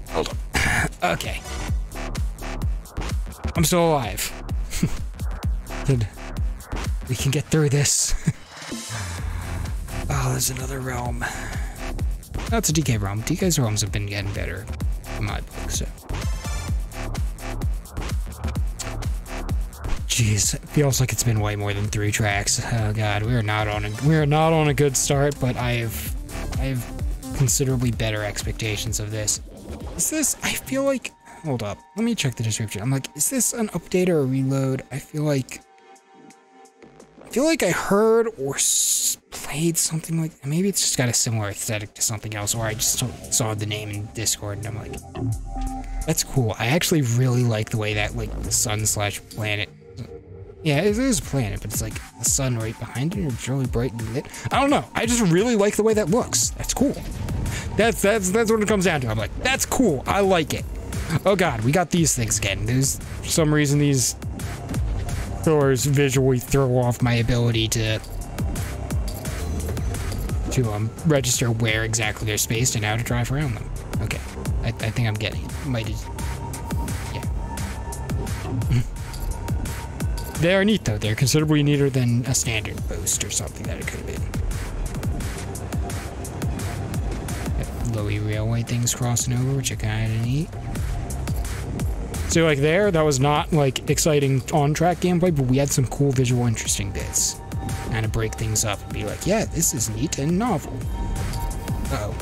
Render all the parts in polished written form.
Hold on. Okay. I'm still alive. We can get through this. Oh, there's another realm. That's a DK realm. DK's realms have been getting better in my book, so. Jeez, it feels like it's been way more than 3 tracks. Oh god, we are not on a good start, but I have considerably better expectations of this. Is this, I feel like, hold up, let me check the description. I'm like, is this an update or a reload? I feel like I heard or played something like, maybe it's just got a similar aesthetic to something else, or I just saw the name in Discord and I'm like, that's cool. I actually really like the way that, like, the sun/planet, yeah, it is a planet, but it's like the sun right behind it, and it's really bright and lit. I don't know. I just really like the way that looks. That's cool. That's what it comes down to. I'm like, that's cool. I like it. Oh god, we got these things again. There's, for some reason, these pillars visually throw off my ability to register where exactly they're spaced and how to drive around them. Okay, I think I'm getting it. Yeah. They are neat though. They're considerably neater than a standard post or something that it could have been. Lowy railway things crossing over, which are kind of neat. So like there, that was not like exciting on-track gameplay, but we had some cool visual interesting bits. Kind of break things up and be like, yeah, this is neat and novel. Uh-oh.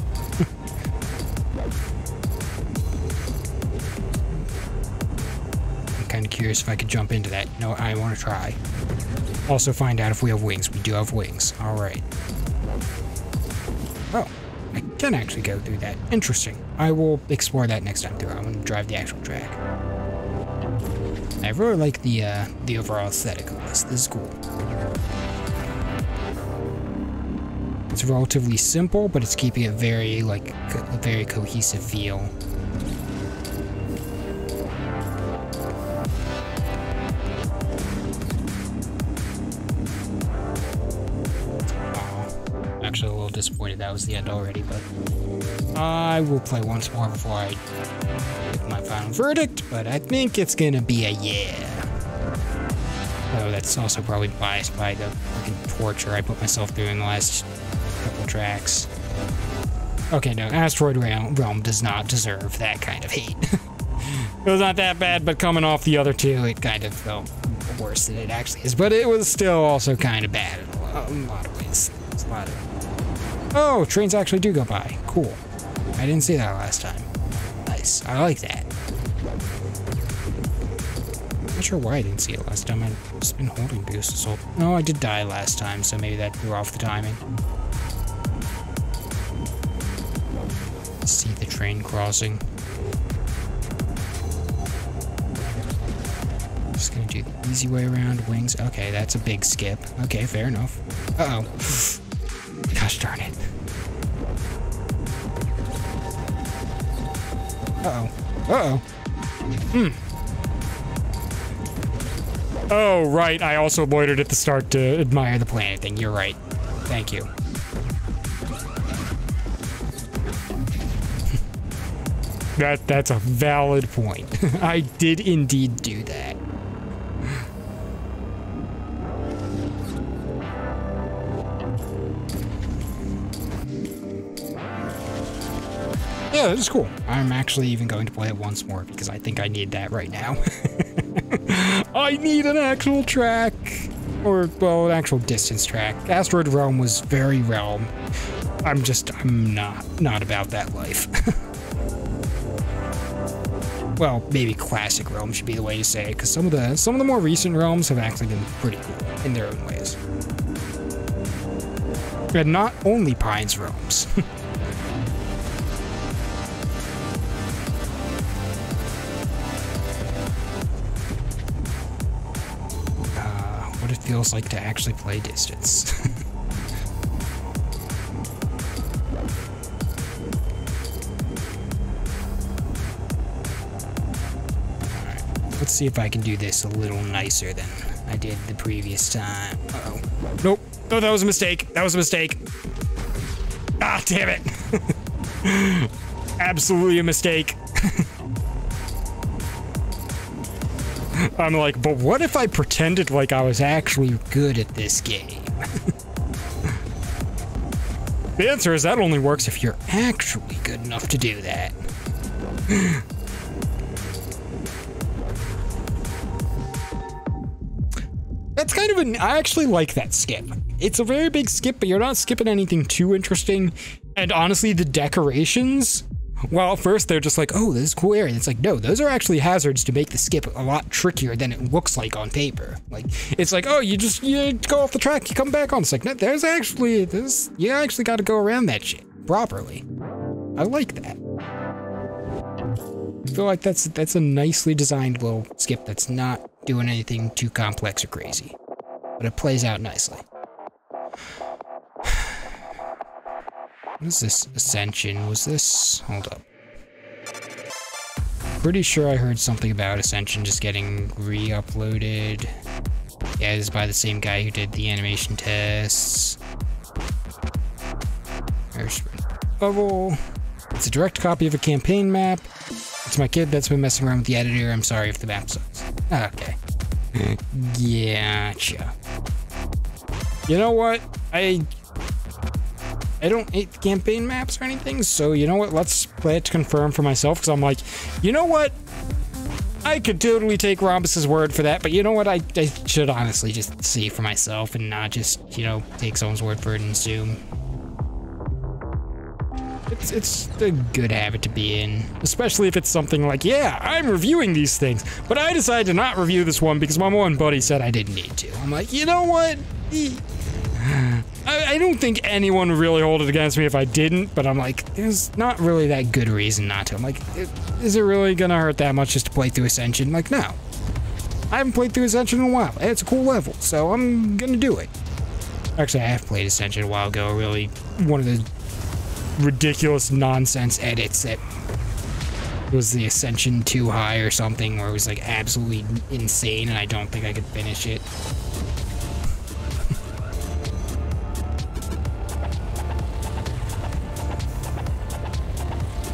I'm kind of curious if I could jump into that. No, I want to try. Also find out if we have wings. We do have wings. All right. Oh, I can actually go through that. Interesting. I will explore that next time through. I'm going to drive the actual track. I really like the overall aesthetic of this. This is cool. It's relatively simple, but it's keeping it very, like, a very cohesive feel. Oh, actually a little disappointed that was the end already, but I will play once more before I give my final verdict, but I think it's gonna be a yeah. Though that's also probably biased by the fucking torture I put myself through in the last couple tracks. Okay, no, Asteroid Realm does not deserve that kind of hate. It was not that bad, but coming off the other two, it kind of felt worse than it actually is. But it was still also kind of bad in a lot of ways. There's a lot of... Oh, trains actually do go by. Cool. I didn't see that last time. Nice. I like that. Not sure why I didn't see it last time. I've just been holding boost assault. No, I did die last time, so maybe that threw off the timing. See the train crossing. Just gonna do the easy way around. Wings. Okay, that's a big skip. Okay, fair enough. Uh-oh. Gosh darn it. Uh-oh. Uh-oh. Oh, right. I also loitered at the start to admire the planet thing. You're right. Thank you. That's a valid point. I did indeed do that. Yeah, this is cool. I'm actually even going to play it once more because I think I need that right now. I need an actual track. Or, well, an actual distance track. Asteroid Realm was very realm. I'm not about that life. Well, maybe classic realm should be the way to say it, because some of the more recent realms have actually been pretty cool in their own ways. And not only Pine's realms. What it feels like to actually play distance. Let's see if I can do this a little nicer than I did the previous time. Uh-oh. Nope. Oh, that was a mistake. That was a mistake. Ah! damn it. Absolutely a mistake. I'm like, but what if I pretended like I was actually good at this game? The answer is that only works if you're actually good enough to do that. That's kind of I actually like that skip. It's a very big skip, but you're not skipping anything too interesting. And honestly, the decorations, well, at first they're just like, oh, this is a cool area. And it's like, no, those are actually hazards to make the skip a lot trickier than it looks like on paper. Like, it's like, oh, you go off the track, you come back on. It's like, no, there's actually, you actually got to go around that shit properly. I like that. I feel like that's a nicely designed little skip that's not doing anything too complex or crazy, but it plays out nicely. What is this? Ascension? Was this? Hold up. Pretty sure I heard something about Ascension just getting re-uploaded. Yeah, it's by the same guy who did the animation tests. There's level. It's a direct copy of a campaign map. It's my kid that's been messing around with the editor. I'm sorry if the map sucks. Okay. Gotcha. You know what? I don't hate the campaign maps or anything, so you know what? Let's play it to confirm for myself, because I'm like, you know what? I could totally take Rhombus's word for that, but you know what? I should honestly just see for myself and not just, you know, take someone's word for it and assume. It's a good habit to be in, especially if it's something like, yeah, I'm reviewing these things, but I decided to not review this one because my one buddy said I didn't need to. I'm like, you know what? I don't think anyone would really hold it against me if I didn't, but I'm like, there's not really that good reason not to. I'm like, is it really gonna hurt that much just to play through Ascension? Like, no. I haven't played through Ascension in a while. It's a cool level, so I'm gonna do it. Actually, I have played Ascension a while ago, really one of the ridiculous nonsense edits that was the Ascension too high or something, where it was like absolutely insane and I don't think I could finish it.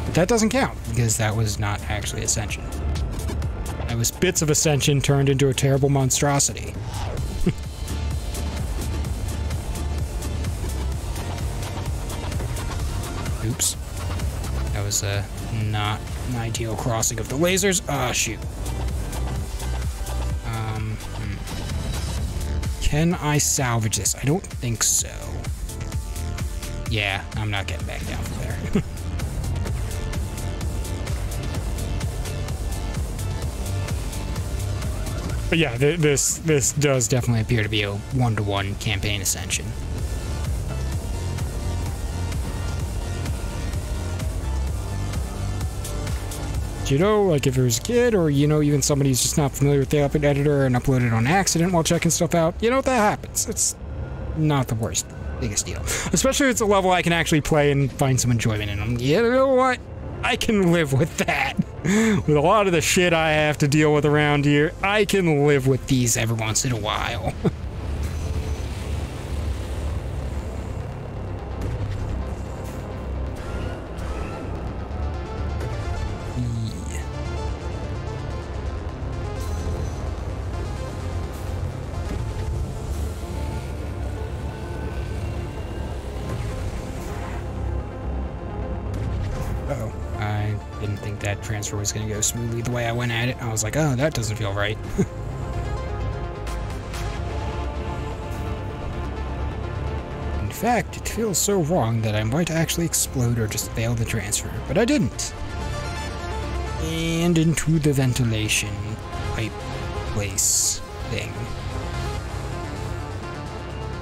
But that doesn't count because that was not actually Ascension. That was bits of Ascension turned into a terrible monstrosity. Oops. That was not an ideal crossing of the lasers. Ah, shoot. Can I salvage this? I don't think so. Yeah, I'm not getting back down from there. But yeah, this does definitely appear to be a one-to-one campaign Ascension. You know, like if it was a kid or, you know, even somebody who's just not familiar with the editor and uploaded on accident while checking stuff out, you know, that happens. It's not the biggest deal. Especially if it's a level I can actually play and find some enjoyment in them. You know what? I can live with that. With a lot of the shit I have to deal with around here, I can live with these every once in a while. Transfer was going to go smoothly the way I went at it. I was like, oh, that doesn't feel right. In fact, it feels so wrong that I might actually explode or just fail the transfer, but I didn't. And into the ventilation pipe place thing.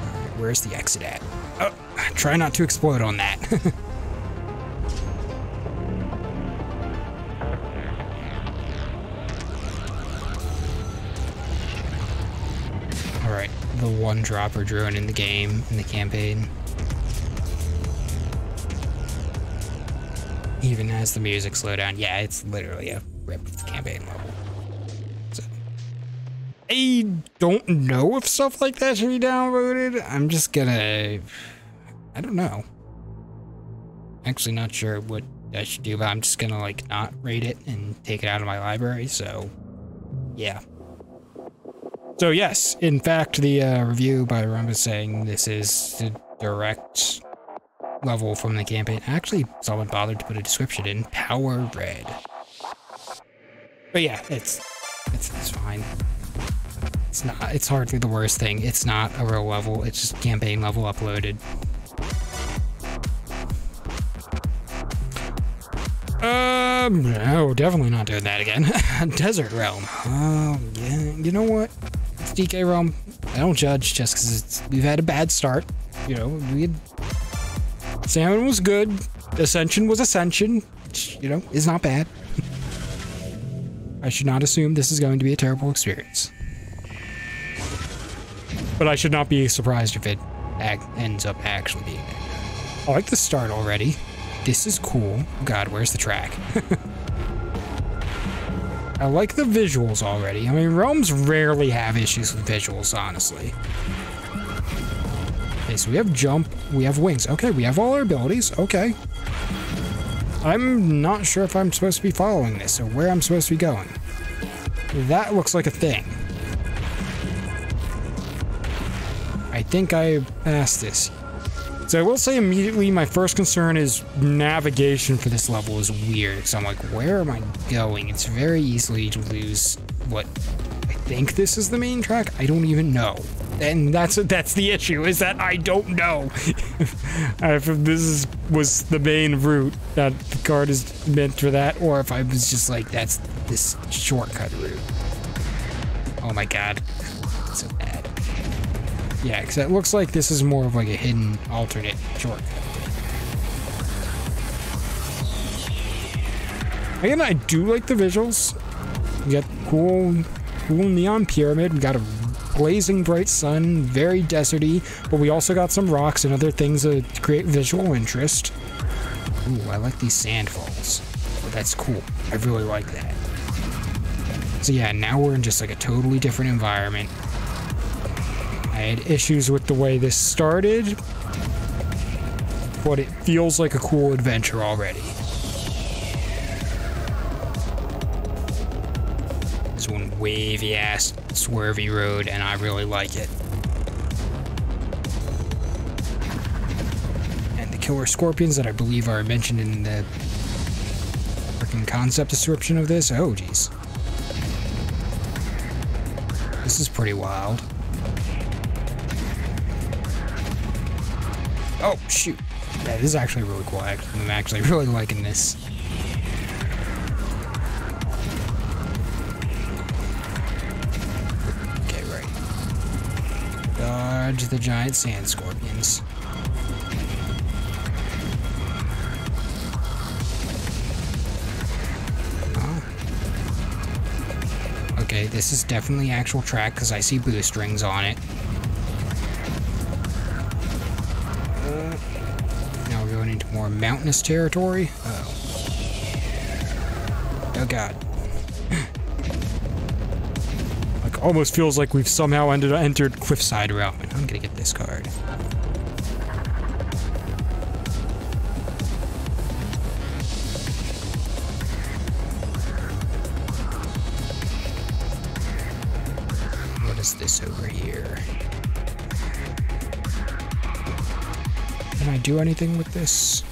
Alright, where's the exit at? Oh, try not to explode on that. The one dropper drone in the game, in the campaign. Even has the music slow down. Yeah, it's literally a rip of the campaign level. So, I don't know if stuff like that should be downloaded. I'm just gonna... I don't know. Actually not sure what I should do, but I'm just gonna like not rate it and take it out of my library, so yeah. So yes, in fact, the review by Rum is saying this is the direct level from the campaign. Actually, someone bothered to put a description in Power Red. But yeah, it's fine. It's hardly the worst thing. It's not a real level, it's just campaign level uploaded. No, definitely not doing that again. Desert Realm. Oh, yeah, you know what? It's DK Realm. I don't judge just because we've had a bad start. You know, Salmon was good. Ascension was Ascension, which, you know, is not bad. I should not assume this is going to be a terrible experience. But I should not be surprised if it ends up actually being there. I like the start already. This is cool. God, where's the track? I like the visuals already. I mean, realms rarely have issues with visuals, honestly. Okay, so we have jump, we have wings. Okay, we have all our abilities. Okay. I'm not sure if I'm supposed to be following this or where I'm supposed to be going. That looks like a thing. I think I passed this. So I will say immediately my first concern is navigation for this level is weird, because I'm like, where am I going? It's very easily to lose what I think this is the main track. I don't even know. And that's the issue, is that I don't know. If this was the main route, that the card is meant for that, or if I was just like, that's this shortcut route. Oh my god. It's so bad. Yeah, because it looks like this is more of like a hidden alternate shortcut. Again, I do like the visuals. We got cool neon pyramid. We got a blazing bright sun, very deserty, but we also got some rocks and other things to create visual interest. Ooh, I like these sand falls. Oh, that's cool. I really like that. So yeah, now we're in just like a totally different environment. I had issues with the way this started, but it feels like a cool adventure already. This one wavy ass swervy road, and I really like it. And the killer scorpions that I believe are mentioned in the freaking concept description of this. Oh geez. This is pretty wild. Oh, shoot. Yeah, this is actually really cool. I'm actually really liking this. Okay, right. Dodge the giant sand scorpions. Oh. Okay, this is definitely actual track because I see boost rings on it. Now we're going into more mountainous territory. Oh. Oh god. Like, almost feels like we've somehow entered Cliffside Realm. I'm gonna get this card. What is this over here? Can I do anything with this?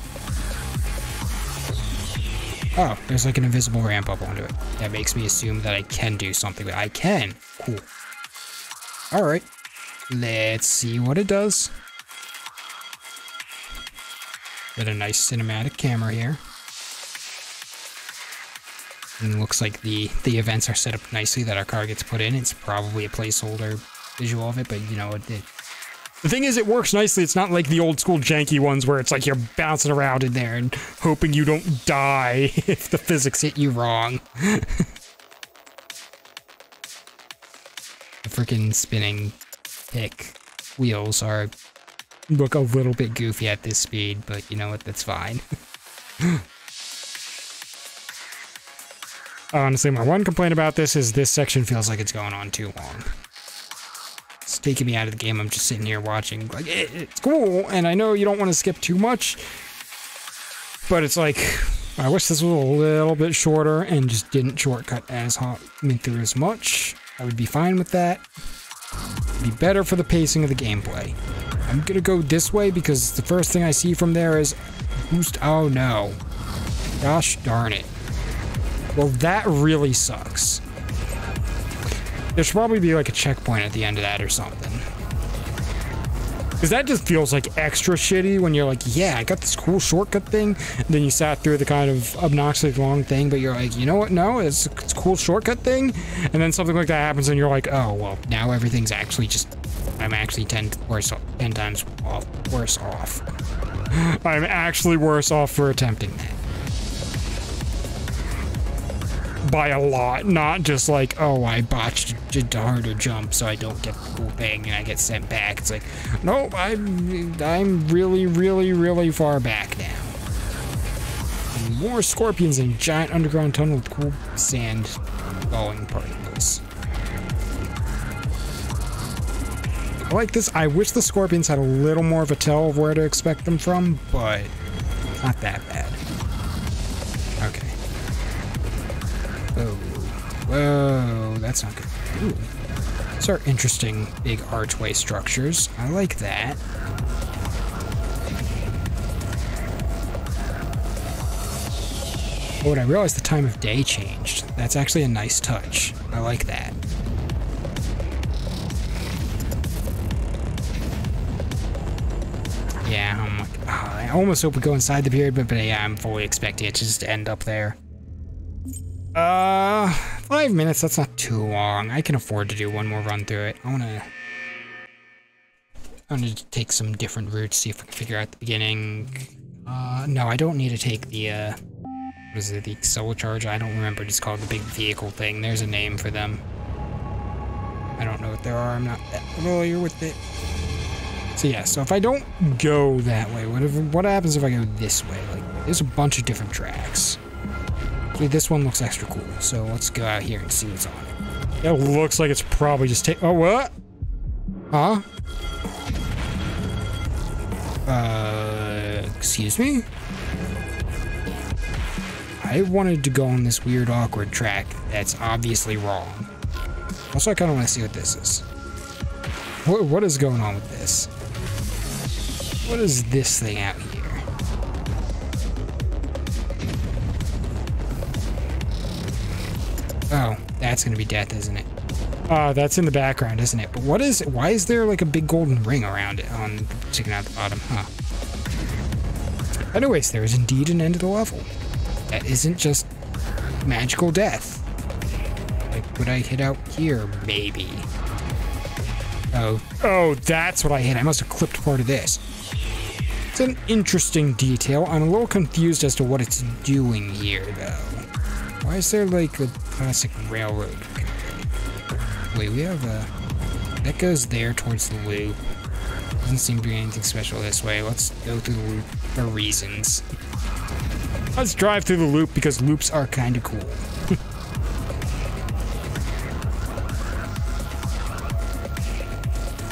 Oh, there's like an invisible ramp up onto it. That makes me assume that I can do something, but I can. Cool. Alright. Let's see what it does. Got a nice cinematic camera here. And it looks like the events are set up nicely that our card gets put in. It's probably a placeholder visual of it, but you know, the thing is, it works nicely. It's not like the old school janky ones where it's like you're bouncing around in there and hoping you don't die if the physics hit you wrong. The freaking spinning pick wheels look a little bit goofy at this speed, but you know what? That's fine. Honestly, my one complaint about this is this section feels like it's going on too long. It's taking me out of the game. I'm just sitting here watching. Like, it's cool, and I know you don't want to skip too much, But it's like, I wish this was a little bit shorter and just didn't shortcut as hot, through as much. I would be fine with that. It'd be better for the pacing of the gameplay. I'm gonna go this way because the first thing I see from there is boost. Oh no. Gosh darn it. Well, that really sucks. There should probably be like a checkpoint at the end of that or something. Because that just feels like extra shitty when you're like, yeah, I got this cool shortcut thing. And then you sat through the kind of obnoxiously long thing, but you're like, you know what? No, it's a cool shortcut thing. And then something like that happens and you're like, oh, well, now everything's actually just, I'm actually 10 times worse off. I'm actually worse off for attempting that. By a lot, not just like, oh, I botched a harder jump so I don't get the cool thing and I get sent back. It's like, no, I'm really, really, really far back now. And more scorpions in a giant underground tunnel with cool sand falling particles. I like this. I wish the scorpions had a little more of a tell of where to expect them from, but not that bad. Okay. Whoa. Whoa, that's not good. Ooh. These are interesting big archway structures. I like that. Oh, and I realized the time of day changed. That's actually a nice touch. I like that. Yeah, I'm like, oh, I almost hope we go inside the period, but yeah, I'm fully expecting it to just end up there. 5 minutes, that's not too long. I can afford to do one more run through it. I wanna take some different routes, see if I can figure out the beginning. No, I don't need to take the, what is it, the soul charge? I don't remember, it's called the big vehicle thing. There's a name for them. I don't know what they are, I'm not that familiar with it. So yeah, so if I don't go that way, what happens if I go this way? Like, there's a bunch of different tracks. This one looks extra cool, so let's go out here and see what's on it. It looks like it's probably just oh, what? Huh? Excuse me? I wanted to go on this weird, awkward track that's obviously wrong. Also, I kind of want to see what this is. What is going on with this? What is this thing out here? Oh, that's gonna be death, isn't it? That's in the background, isn't it? But what is it? Why is there like a big golden ring around it sticking out the bottom? Huh. Anyways, there is indeed an end of the level. That isn't just magical death. Like, would I hit out here? Maybe. Oh, that's what I hit. I must have clipped part of this. It's an interesting detail. I'm a little confused as to what it's doing here, though. Why is there like a classic railroad? Wait, we have a... That goes there towards the loop. Doesn't seem to be anything special this way. Let's go through the loop for reasons. Let's drive through the loop because loops are kind of cool.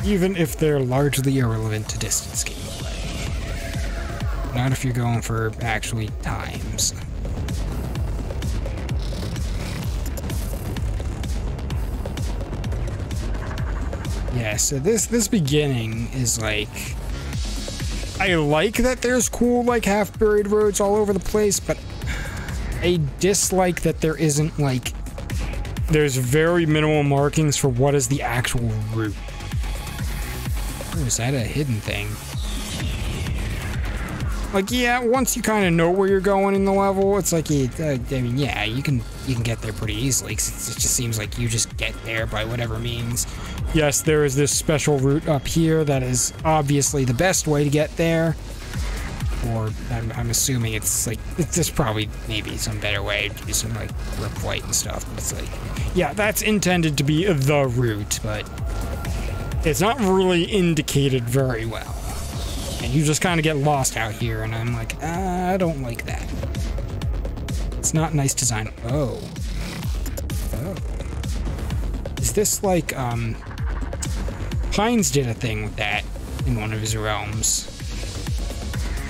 Even if they're largely irrelevant to distance gameplay. Not if you're going for actually times. Yeah, so this beginning is like... I like that there's cool, like, half-buried roads all over the place, but I dislike that there isn't, like... There's very minimal markings for what is the actual route. Oh, is that a hidden thing? Like, yeah, once you kind of know where you're going in the level, it's like, I mean, yeah, you can get there pretty easily, 'cause it just seems like you just get there by whatever means. Yes, there is this special route up here that is obviously the best way to get there. Or, I'm assuming it's like, there's probably maybe some better way to do some, like, rip flight and stuff, but it's like, yeah, that's intended to be the route, but it's not really indicated very well. And you just kind of get lost out here, and I'm like, I don't like that. It's not nice design. Oh. Is this like, Hines did a thing with that in one of his realms.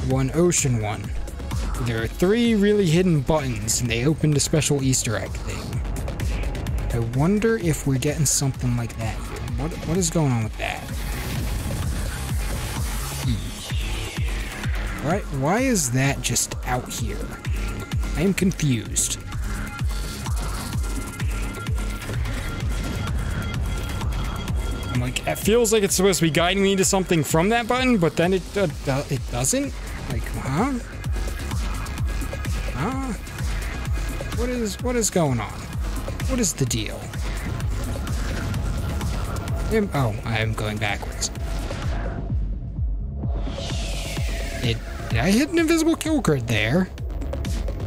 One ocean one. There are 3 really hidden buttons, and they opened a special Easter egg thing. I wonder if we're getting something like that here. What is going on with that? Why is that just out here? I am confused. I'm like, it feels like it's supposed to be guiding me to something from that button, but then it doesn't? Like, huh? Huh? What is going on? What is the deal? Oh, I am going backwards. Did I hit an invisible kill grid there?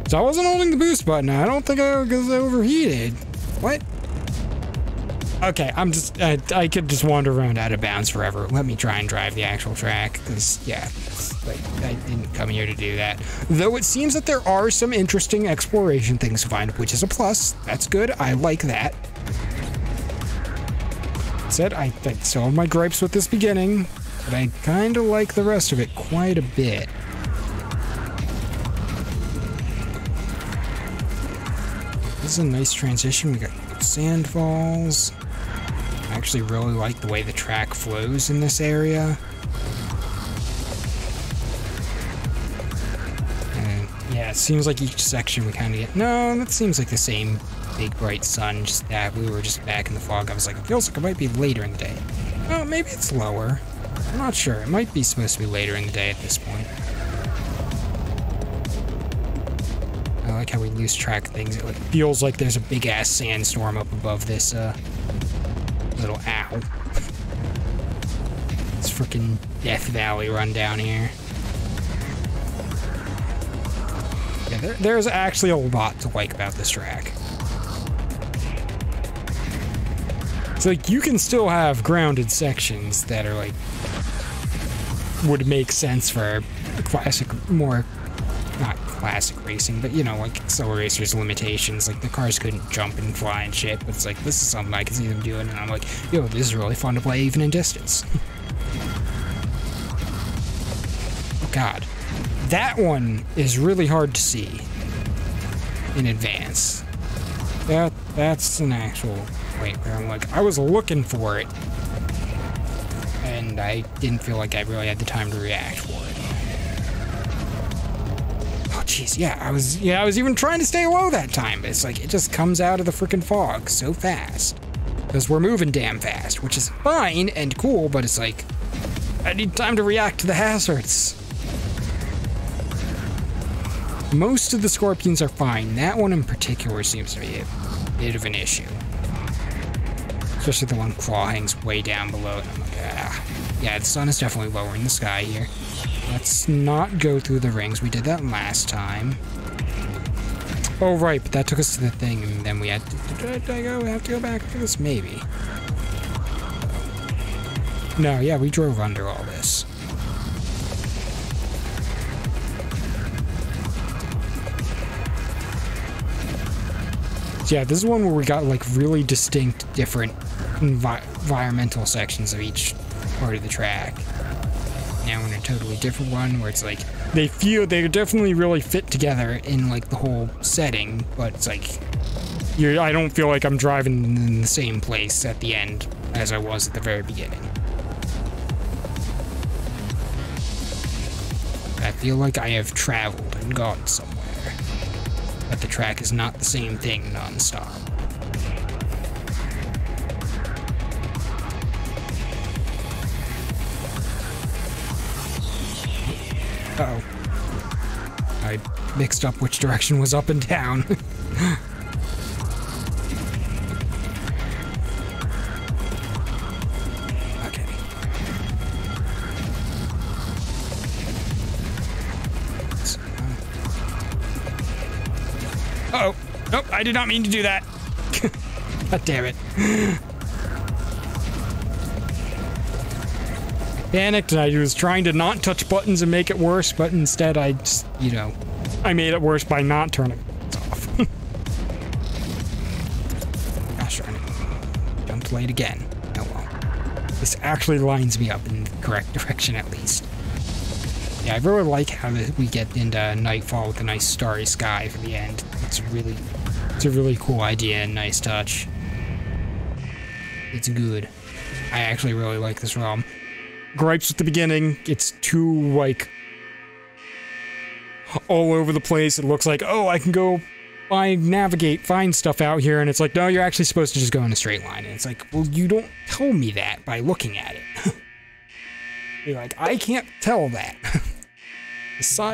So I wasn't holding the boost button. I don't think I was overheated. What? Okay, I'm just, I could just wander around out of bounds forever. Let me try and drive the actual track, because, yeah, like, I didn't come here to do that. Though it seems that there are some interesting exploration things to find, which is a plus. That's good. I like that. Said I still have my gripes with this beginning, but I kind of like the rest of it quite a bit. This is a nice transition. We got sand falls. I actually really like the way the track flows in this area. And yeah, it seems like each section we kind of get... No, that seems like the same big bright sun, just that we were just back in the fog. I was like, it feels like it might be later in the day. Oh, maybe it's lower. I'm not sure. It might be supposed to be later in the day at this point. I like how we lose track of things. It like feels like there's a big ass sandstorm up above this little owl. This freaking Death Valley run down here. Yeah, there's actually a lot to like about this track. It's like you can still have grounded sections that are like would make sense for classic, more not classic racing, but you know, like Soul Racer's limitations, like the cars couldn't jump and fly and shit, but it's like, this is something I can see them doing, and I'm like, yo, this is really fun to play even in distance. Oh god. That one is really hard to see in advance. That's an actual point where I'm like, I was looking for it, and I didn't feel like I really had the time to react for it. Jeez, yeah, I was even trying to stay low that time, but it's like, it just comes out of the freaking fog so fast. Because we're moving damn fast, which is fine and cool, but it's like, I need time to react to the hazards. Most of the scorpions are fine. That one in particular seems to be a bit of an issue. Especially the one claw hangs way down below, and I'm like, ah. Yeah, the sun is definitely lower in the sky here. Let's not go through the rings. We did that last time. Oh, right, but that took us to the thing, and then we had to... Did I have to go back to this? Maybe. No, yeah, we drove under all this. So yeah, this is one where we got, like, really distinct, different environmental sections of each part of the track. Now we're in a totally different one where it's like they're definitely really fit together in like the whole setting, but it's like I don't feel like I'm driving in the same place at the end as I was at the very beginning. I feel like I have traveled and gone somewhere, but the track is not the same thing non-stop. Uh-oh. I mixed up which direction was up and down. Okay. Uh-oh. Nope, I did not mean to do that. God damn it. Panicked, and I was trying to not touch buttons and make it worse, but instead I just, you know, I made it worse by not turning it off. Gosh darn it. Jumped late again. Oh well. This actually lines me up in the correct direction at least. Yeah, I really like how we get into nightfall with a nice starry sky for the end. It's a really cool idea and nice touch. It's good. I actually really like this realm. Gripes at the beginning, it's too, like, all over the place. It looks like, oh, I can go find stuff out here, and it's like, no, you're actually supposed to just go in a straight line. And it's like, well, you don't tell me that by looking at it. You're like, I can't tell that.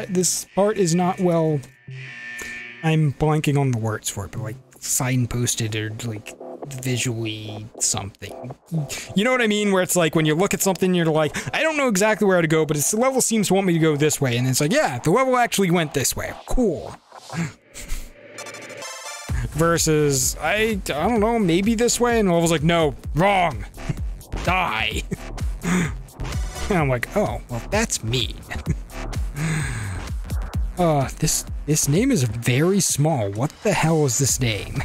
This part is not well... I'm blanking on the words for it, but like, signposted or like, visually something. You know what I mean? Where it's like, when you look at something, you're like, I don't know exactly where to go, but the level seems to want me to go this way. And it's like, yeah, the level actually went this way. Cool. Versus, I don't know, maybe this way, and the level's like, no, wrong. Die. And I'm like, oh, well, that's mean. This name is very small. What the hell is this name?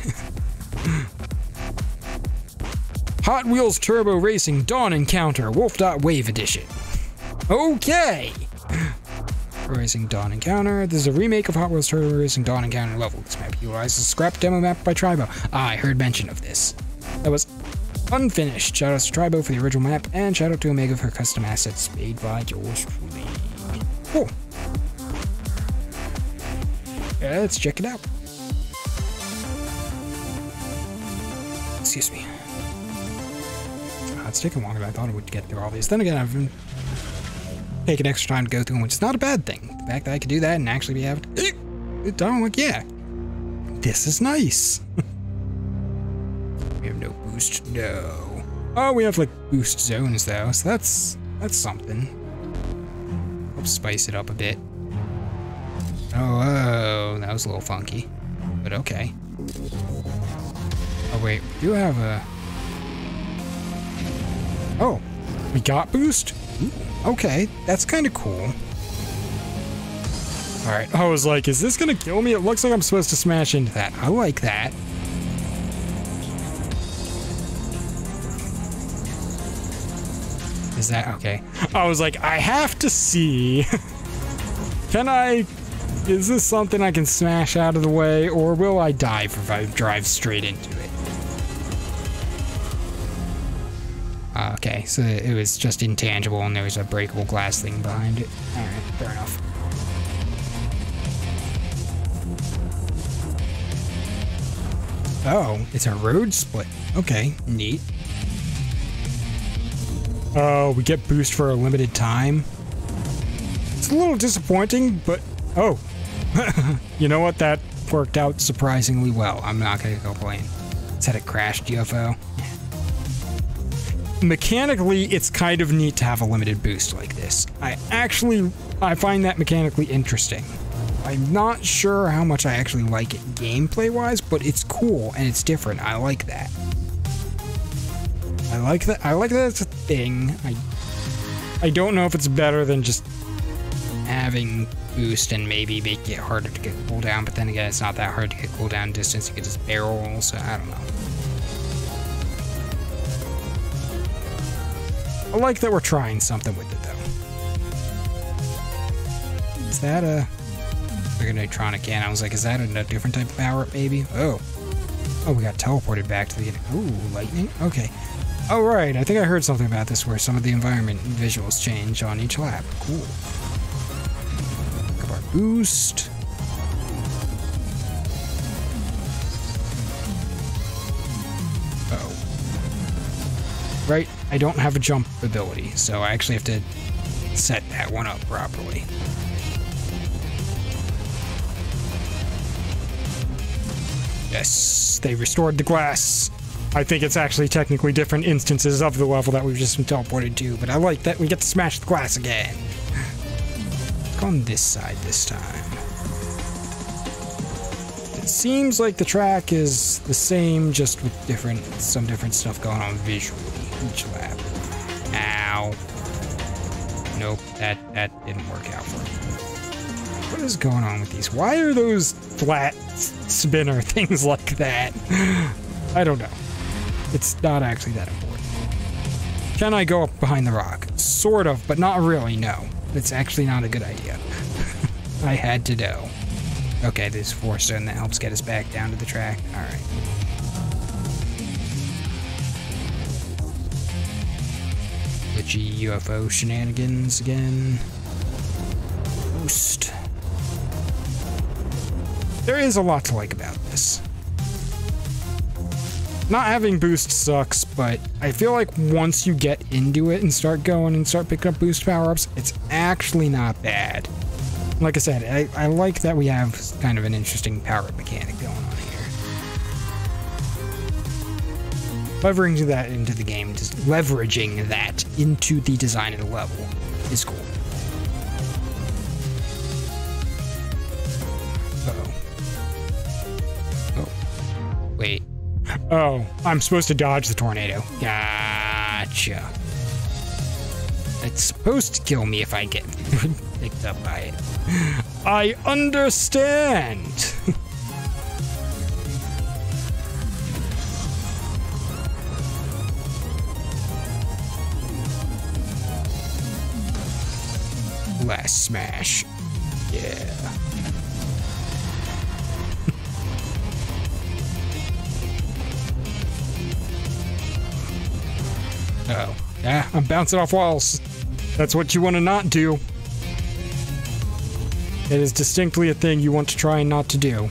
Hot Wheels Turbo Racing Dawn Encounter WOLFE.WAV Edition. Okay. Racing Dawn Encounter. This is a remake of Hot Wheels Turbo Racing Dawn Encounter level. This map utilizes a scrap demo map by Tribo. I heard mention of this. That was unfinished. Shout out to Tribo for the original map, and shout out to Omega for custom assets made by yours truly. Cool. Yeah, let's check it out. Excuse me. It's taking longer than I thought it would get through all these. Then again, I've been taking extra time to go through them, which is not a bad thing. The fact that I could do that and actually be able to... I'm like, yeah. This is nice. We have no boost. No. Oh, we have, like, boost zones, though, so that's something. Help spice it up a bit. Oh, that was a little funky. But okay. Oh, wait. We do have a... Oh, we got boost? Ooh, okay, that's kind of cool. Alright, I was like, is this gonna kill me? It looks like I'm supposed to smash into that. I like that. Is that okay? I was like, I have to see. Is this something I can smash out of the way, or will I die if I drive straight into it? Okay, so it was just intangible and there was a breakable glass thing behind it. Alright, fair enough. Oh, it's a road split. Okay, neat. Oh, we get boost for a limited time. It's a little disappointing, but... Oh. You know what? That worked out surprisingly well. I'm not gonna complain. It's had a crashed UFO. Mechanically, it's kind of neat to have a limited boost like this. I find that mechanically interesting. I'm not sure how much I actually like it gameplay-wise, but it's cool and it's different. I like that. I like that it's a thing. I don't know if it's better than just having boost and maybe make it harder to get cooldown, but then again, it's not that hard to get cooldown distance. You can just barrel, so I don't know. I like that we're trying something with it, though. Is that a... Like a neutronic can. I was like, is that a different type of power-up, maybe? Oh. Oh, we got teleported back to the... Ooh, lightning? Okay. Oh, right. I think I heard something about this where some of the environment visuals change on each lap. Cool. Look at our boost. Right, I don't have a jump ability, so I actually have to set that one up properly. Yes, they restored the glass. I think it's actually technically different instances of the level that we've just been teleported to, but I like that we get to smash the glass again. Let's go on this side this time. It seems like the track is the same, just with some different stuff going on visually each lap. Ow. Nope, that didn't work out for me. What is going on with these? Why are those flat spinner things like that? I don't know. It's not actually that important. Can I go up behind the rock? Sort of, but not really, no. That's actually not a good idea. I had to know. Okay, there's 4 stone that helps get us back down to the track. Alright. Glitchy UFO shenanigans again. Boost. There is a lot to like about this. Not having boost sucks, but I feel like once you get into it and start going and start picking up boost power-ups, it's actually not bad. Like I said, I like that we have kind of an interesting power-up mechanic going on here. Leveraging that into the game, just leveraging that into the design of the level is cool. Wait. Oh, I'm supposed to dodge the tornado. Gotcha. It's supposed to kill me if I get picked up by it. I understand. Last smash. Yeah. Uh-oh. Yeah, I'm bouncing off walls. That's what you want to not do. It is distinctly a thing you want to try not to do.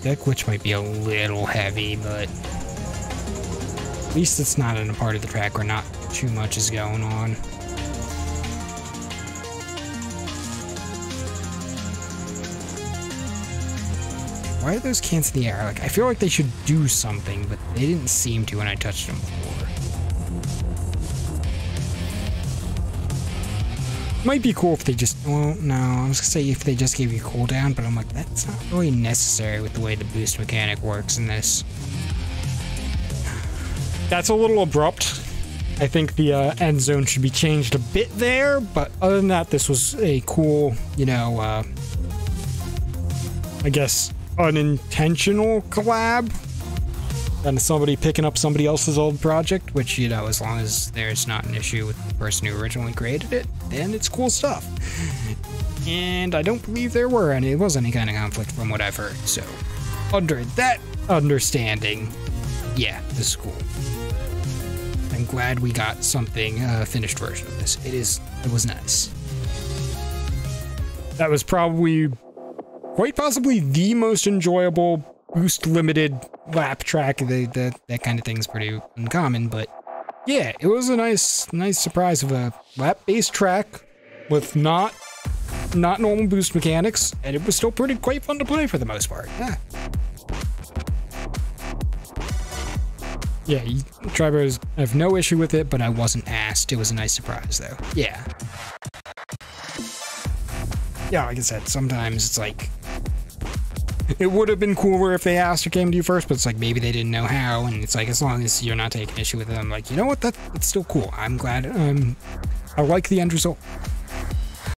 That glitch might be a little heavy, but at least it's not in a part of the track where not too much is going on. Why are those cans in the air? Like, I feel like they should do something, but they didn't seem to when I touched them before. Might be cool if they just, well, no, I was gonna say if they just gave you cooldown, but I'm like, that's not really necessary with the way the boost mechanic works in this. That's a little abrupt. I think the end zone should be changed a bit there, but other than that, this was a cool, you know, I guess, unintentional collab. And somebody picking up somebody else's old project, which, you know, as long as there's not an issue with the person who originally created it, then it's cool stuff. And I don't believe there was any kind of conflict from what I've heard. So, under that understanding, yeah, this is cool. I'm glad we got something, finished version of this. It was nice. That was probably, quite possibly, the most enjoyable boost limited lap track. That kind of thing's pretty uncommon, but yeah, it was a nice surprise of a lap based track with not normal boost mechanics, and it was still quite fun to play for the most part. Yeah, drivers have no issue with it, but I wasn't asked. It was a nice surprise though. Yeah, like I said, sometimes it's like, it would have been cooler if they asked or came to you first, but it's like maybe they didn't know how, and it's like as long as you're not taking issue with them, like, you know what, that's still cool. I'm glad, I like the end result.